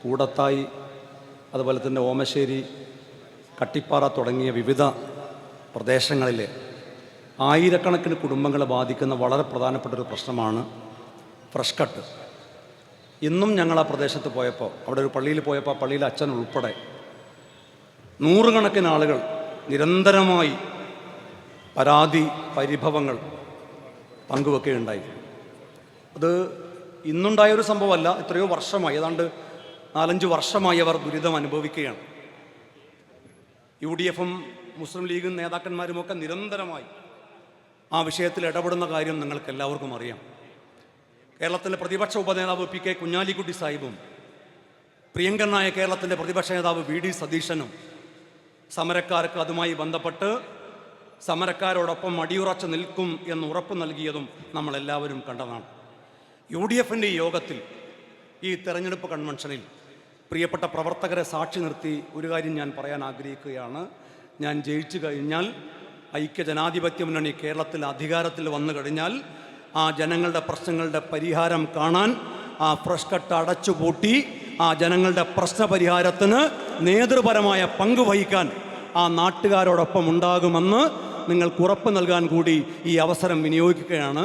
കൂടത്തായി, അതുപോലെ തന്നെ ഓമശ്ശേരി, കട്ടിപ്പാറ തുടങ്ങിയ വിവിധ പ്രദേശങ്ങളിലെ ആയിരക്കണക്കിന് കുടുംബങ്ങളെ ബാധിക്കുന്ന വളരെ പ്രധാനപ്പെട്ടൊരു പ്രശ്നമാണ് ഫ്രഷ് കട്ട്. ഇന്നും ഞങ്ങൾ ആ പ്രദേശത്ത് പോയപ്പോൾ, അവിടെ ഒരു പള്ളിയിൽ പോയപ്പോൾ ആ പള്ളിയിലെ അച്ഛൻ ഉൾപ്പെടെ നൂറുകണക്കിന് ആളുകൾ നിരന്തരമായി പരാതി പരിഭവങ്ങൾ പങ്കുവെക്കുകയുണ്ടായി. അത് ഇന്നുണ്ടായൊരു സംഭവമല്ല, എത്രയോ വർഷമായി, ഏതാണ്ട് 4-5 വർഷമായി അവർ ദുരിതം അനുഭവിക്കുകയാണ്. UDF-ഉം മുസ്ലിം ലീഗും നേതാക്കന്മാരുമൊക്കെ നിരന്തരമായി ആ വിഷയത്തിൽ ഇടപെടുന്ന കാര്യം നിങ്ങൾക്ക് എല്ലാവർക്കും അറിയാം. കേരളത്തിൻ്റെ പ്രതിപക്ഷ ഉപനേതാവ് PK കുഞ്ഞാലിക്കുട്ടി സാഹിബും പ്രിയങ്കരനായ കേരളത്തിൻ്റെ പ്രതിപക്ഷ നേതാവ് VD സതീശനും സമരക്കാർക്ക് അതുമായി ബന്ധപ്പെട്ട് സമരക്കാരോടൊപ്പം അടിയുറച്ച് നിൽക്കും എന്ന് ഉറപ്പ് നൽകിയതും നമ്മളെല്ലാവരും കണ്ടതാണ്. UDF-ൻ്റെ ഈ യോഗത്തിൽ, ഈ തെരഞ്ഞെടുപ്പ് കൺവെൻഷനിൽ പ്രിയപ്പെട്ട പ്രവർത്തകരെ സാക്ഷി നിർത്തി ഒരു കാര്യം ഞാൻ പറയാൻ ആഗ്രഹിക്കുകയാണ്. ഞാൻ ജയിച്ചു കഴിഞ്ഞാൽ, ഐക്യജനാധിപത്യ മുന്നണി കേരളത്തിൽ അധികാരത്തിൽ വന്നു കഴിഞ്ഞാൽ, ആ ജനങ്ങളുടെ പ്രശ്നങ്ങളുടെ പരിഹാരം കാണാൻ, ആ ഫ്രഷ് കട്ട് അടച്ചുപൂട്ടി ആ ജനങ്ങളുടെ പ്രശ്നപരിഹാരത്തിന് നേതൃപരമായ പങ്ക് വഹിക്കാൻ ആ നാട്ടുകാരോടൊപ്പം ഉണ്ടാകുമെന്ന് നിങ്ങൾക്ക് ഉറപ്പ് നൽകാൻ കൂടി ഈ അവസരം വിനിയോഗിക്കുകയാണ്.